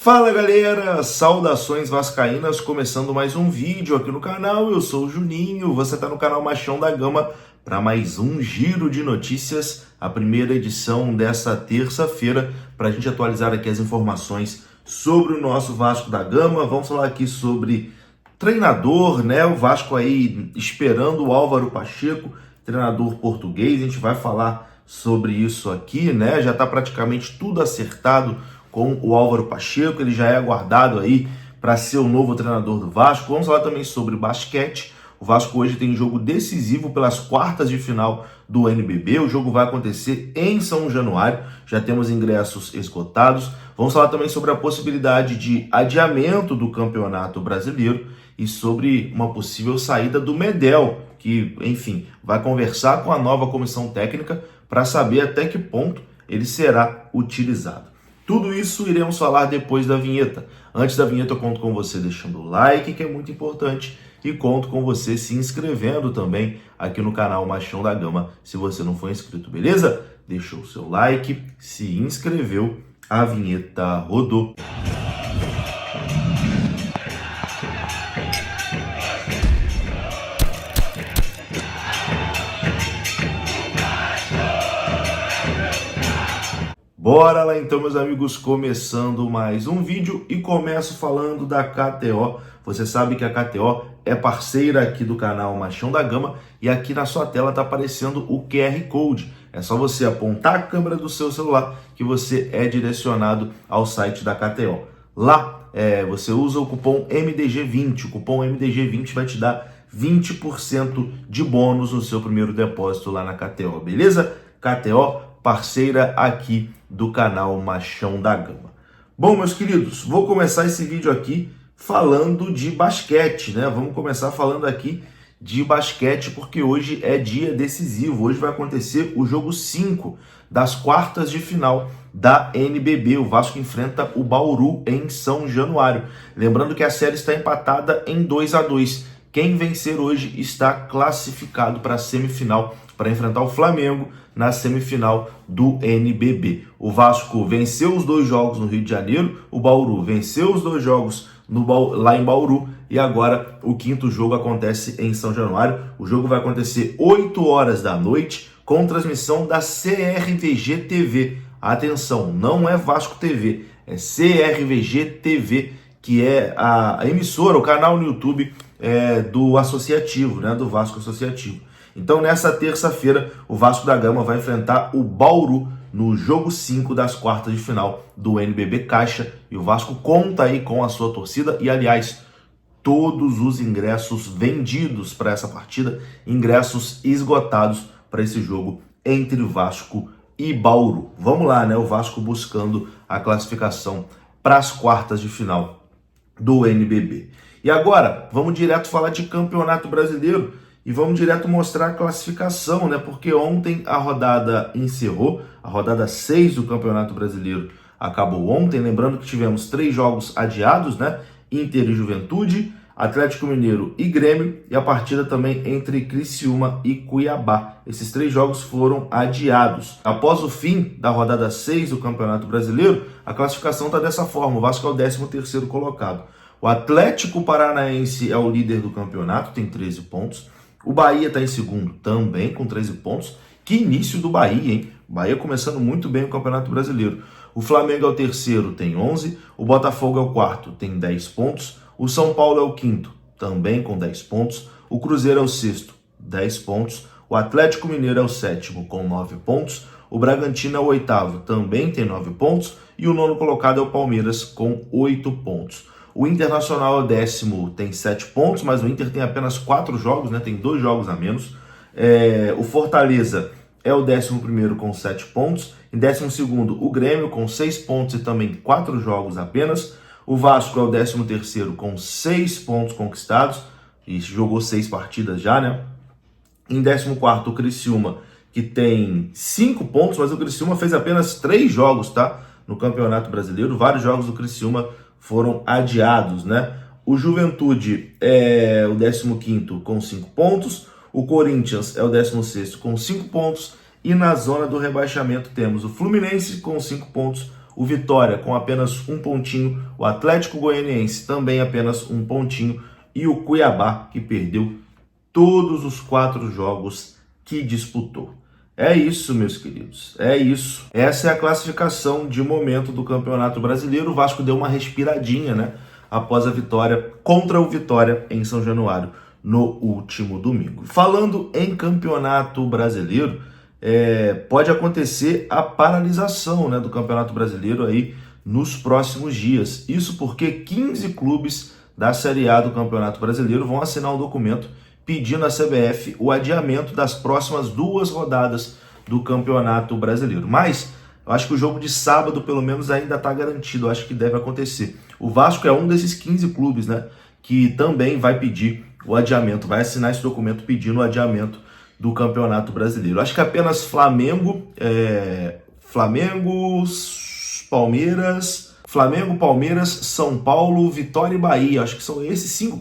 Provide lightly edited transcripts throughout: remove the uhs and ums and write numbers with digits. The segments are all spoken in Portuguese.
Fala galera, saudações vascaínas, começando mais um vídeo aqui no canal. Eu sou o Juninho, você está no canal Machão da Gama para mais um giro de notícias, a primeira edição dessa terça-feira, para a gente atualizar aqui as informações sobre o nosso Vasco da Gama. Vamos falar aqui sobre treinador, né? O Vasco aí esperando o Álvaro Pacheco, treinador português. A gente vai falar sobre isso aqui, né? Já está praticamente tudo acertado com o Álvaro Pacheco, ele já é aguardado aí para ser o novo treinador do Vasco. Vamos falar também sobre basquete. O Vasco hoje tem jogo decisivo pelas quartas de final do NBB. O jogo vai acontecer em São Januário, já temos ingressos esgotados. Vamos falar também sobre a possibilidade de adiamento do Campeonato Brasileiro e sobre uma possível saída do Medel, que, enfim, vai conversar com a nova comissão técnica para saber até que ponto ele será utilizado. Tudo isso iremos falar depois da vinheta. Antes da vinheta eu conto com você deixando o like, que é muito importante, e conto com você se inscrevendo também aqui no canal Machão da Gama, se você não for inscrito, beleza? Deixou o seu like, se inscreveu, a vinheta rodou. Bora lá então, meus amigos, começando mais um vídeo e começo falando da KTO. Você sabe que a KTO é parceira aqui do canal Machão da Gama e aqui na sua tela tá aparecendo o QR Code. É só você apontar a câmera do seu celular que você é direcionado ao site da KTO. Lá você usa o cupom MDG20. O cupom MDG20 vai te dar 20% de bônus no seu primeiro depósito lá na KTO, beleza? KTO, parceira aqui do canal Machão da Gama. Bom, meus queridos, vou começar esse vídeo aqui falando de basquete, né? Vamos começar falando aqui de basquete porque hoje é dia decisivo. Hoje vai acontecer o jogo 5 das quartas de final da NBB. O Vasco enfrenta o Bauru em São Januário. Lembrando que a série está empatada em 2-2. Quem vencer hoje está classificado para a semifinal, para enfrentar o Flamengo na semifinal do NBB. O Vasco venceu os 2 jogos no Rio de Janeiro, o Bauru venceu os 2 jogos lá em Bauru e agora o 5º jogo acontece em São Januário. O jogo vai acontecer 8 horas da noite com transmissão da CRVG TV. Atenção, não é Vasco TV, é CRVG TV, que é a emissora, o canal no YouTube do Associativo, né, do Vasco Associativo. Então, nessa terça-feira, o Vasco da Gama vai enfrentar o Bauru no jogo 5 das quartas de final do NBB Caixa. E o Vasco conta aí com a sua torcida e, aliás, todos os ingressos vendidos para essa partida, ingressos esgotados para esse jogo entre Vasco e Bauru. Vamos lá, né? O Vasco buscando a classificação para as quartas de final do NBB. E agora, vamos direto falar de Campeonato Brasileiro e vamos direto mostrar a classificação, né? Porque ontem a rodada encerrou, a rodada 6 do Campeonato Brasileiro acabou ontem. Lembrando que tivemos 3 jogos adiados, né? Inter e Juventude, Atlético Mineiro e Grêmio, e a partida também entre Criciúma e Cuiabá. Esses 3 jogos foram adiados. Após o fim da rodada 6 do Campeonato Brasileiro, a classificação está dessa forma: o Vasco é o 13º colocado. O Atlético Paranaense é o líder do campeonato, tem 13 pontos. O Bahia está em segundo também, com 13 pontos. Que início do Bahia, hein? O Bahia começando muito bem o Campeonato Brasileiro. O Flamengo é o 3º, tem 11. O Botafogo é o 4º, tem 10 pontos. O São Paulo é o 5º, também com 10 pontos. O Cruzeiro é o 6º, 10 pontos. O Atlético Mineiro é o 7º, com 9 pontos. O Bragantino é o 8º, também tem 9 pontos. E o 9º colocado é o Palmeiras, com 8 pontos. O Internacional é o 10º, tem 7 pontos, mas o Inter tem apenas 4 jogos, né? Tem 2 jogos a menos. O Fortaleza é o 11º com 7 pontos. Em 12º, o Grêmio com 6 pontos e também 4 jogos apenas. O Vasco é o 13º com 6 pontos conquistados e jogou 6 partidas já, né? Em 14º, o Criciúma, que tem 5 pontos, mas o Criciúma fez apenas 3 jogos, tá? No Campeonato Brasileiro. Vários jogos do Criciúma foram adiados, né? O Juventude é o 15º com 5 pontos, o Corinthians é o 16º com 5 pontos, e na zona do rebaixamento temos o Fluminense com 5 pontos, o Vitória com apenas um pontinho, o Atlético Goianiense também apenas um pontinho e o Cuiabá, que perdeu todos os 4 jogos que disputou. É isso, meus queridos, é isso. Essa é a classificação de momento do Campeonato Brasileiro. O Vasco deu uma respiradinha, né, após a vitória contra o Vitória em São Januário no último domingo. Falando em Campeonato Brasileiro, pode acontecer a paralisação, né, do Campeonato Brasileiro aí nos próximos dias. Isso porque 15 clubes da Série A do Campeonato Brasileiro vão assinar um documento pedindo à CBF o adiamento das próximas 2 rodadas do Campeonato Brasileiro. Mas eu acho que o jogo de sábado, pelo menos, ainda está garantido. Eu acho que deve acontecer. O Vasco é um desses 15 clubes, né, que também vai pedir o adiamento, vai assinar esse documento pedindo o adiamento do Campeonato Brasileiro. Eu acho que apenas Flamengo, Palmeiras, São Paulo, Vitória e Bahia. Acho que são esses 5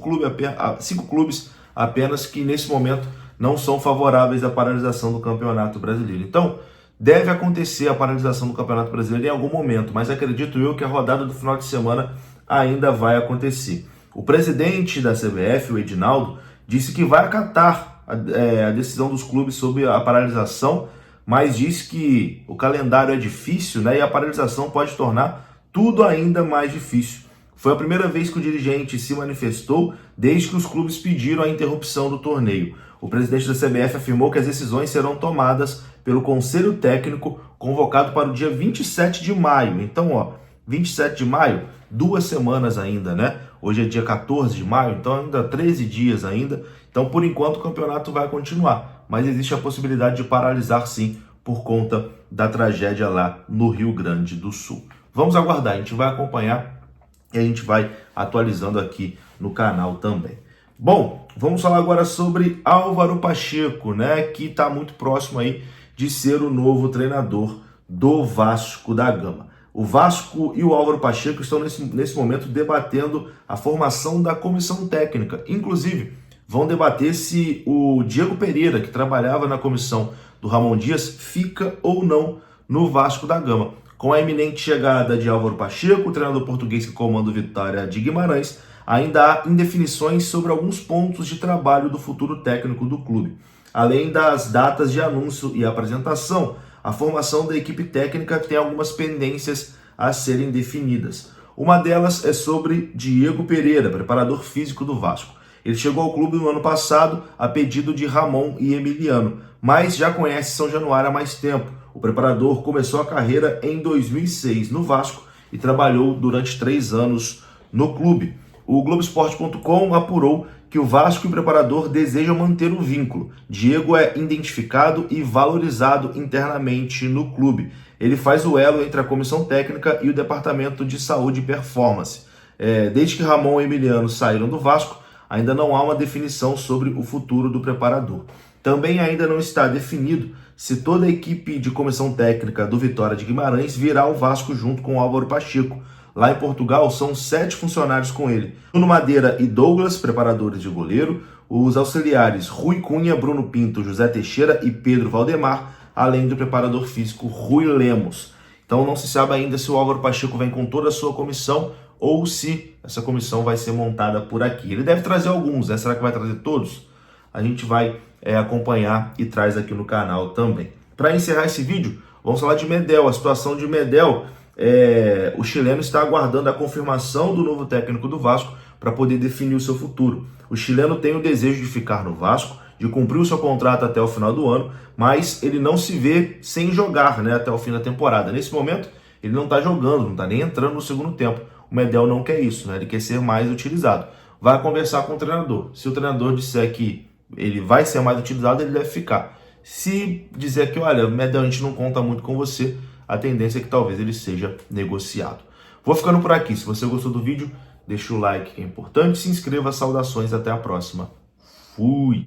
clubes apenas que nesse momento não são favoráveis à paralisação do Campeonato Brasileiro. Então, deve acontecer a paralisação do Campeonato Brasileiro em algum momento, mas acredito eu que a rodada do final de semana ainda vai acontecer. O presidente da CBF, o Edinaldo, disse que vai acatar a decisão dos clubes sobre a paralisação, mas disse que o calendário é difícil, né, e a paralisação pode tornar tudo ainda mais difícil. Foi a primeira vez que o dirigente se manifestou desde que os clubes pediram a interrupção do torneio. O presidente da CBF afirmou que as decisões serão tomadas pelo Conselho Técnico convocado para o dia 27 de maio. Então, 27 de maio, 2 semanas ainda, né? Hoje é dia 14 de maio, então ainda 13 dias ainda. Então, por enquanto, o campeonato vai continuar, mas existe a possibilidade de paralisar sim por conta da tragédia lá no Rio Grande do Sul. Vamos aguardar, a gente vai acompanhar e a gente vai atualizando aqui no canal também. Bom, vamos falar agora sobre Álvaro Pacheco, né, que está muito próximo aí de ser o novo treinador do Vasco da Gama. O Vasco e o Álvaro Pacheco estão nesse momento debatendo a formação da comissão técnica. Inclusive, vão debater se o Diego Pereira, que trabalhava na comissão do Ramon Dias, fica ou não no Vasco da Gama. Com a iminente chegada de Álvaro Pacheco, o treinador português que comanda o Vitória de Guimarães, ainda há indefinições sobre alguns pontos de trabalho do futuro técnico do clube. Além das datas de anúncio e apresentação, a formação da equipe técnica tem algumas pendências a serem definidas. Uma delas é sobre Diego Pereira, preparador físico do Vasco. Ele chegou ao clube no ano passado a pedido de Ramon e Emiliano, mas já conhece São Januário há mais tempo. O preparador começou a carreira em 2006 no Vasco e trabalhou durante 3 anos no clube. O Globoesporte.com apurou que o Vasco e o preparador desejam manter o vínculo. Diego é identificado e valorizado internamente no clube. Ele faz o elo entre a comissão técnica e o departamento de saúde e performance. Desde que Ramon e Emiliano saíram do Vasco, ainda não há uma definição sobre o futuro do preparador. Também ainda não está definido se toda a equipe de comissão técnica do Vitória de Guimarães virá ao Vasco junto com o Álvaro Pacheco. Lá em Portugal, são 7 funcionários com ele. Bruno Madeira e Douglas, preparadores de goleiro. Os auxiliares Rui Cunha, Bruno Pinto, José Teixeira e Pedro Valdemar, além do preparador físico Rui Lemos. Então não se sabe ainda se o Álvaro Pacheco vem com toda a sua comissão ou se essa comissão vai ser montada por aqui. Ele deve trazer alguns, né? Será que vai trazer todos? A gente vai acompanhar e traz aqui no canal também. Para encerrar esse vídeo, vamos falar de Medel. A situação de Medel, o chileno está aguardando a confirmação do novo técnico do Vasco para poder definir o seu futuro. O chileno tem o desejo de ficar no Vasco, de cumprir o seu contrato até o final do ano, mas ele não se vê sem jogar, né, até o fim da temporada. Nesse momento, ele não está jogando, não está nem entrando no segundo tempo. O Medel não quer isso, né? Ele quer ser mais utilizado. Vai conversar com o treinador. Se o treinador disser que ele vai ser mais utilizado, ele deve ficar. Se dizer que, olha, Medel, a gente não conta muito com você, a tendência é que talvez ele seja negociado. Vou ficando por aqui. Se você gostou do vídeo, deixa o like, que é importante. Se inscreva. Saudações. Até a próxima. Fui!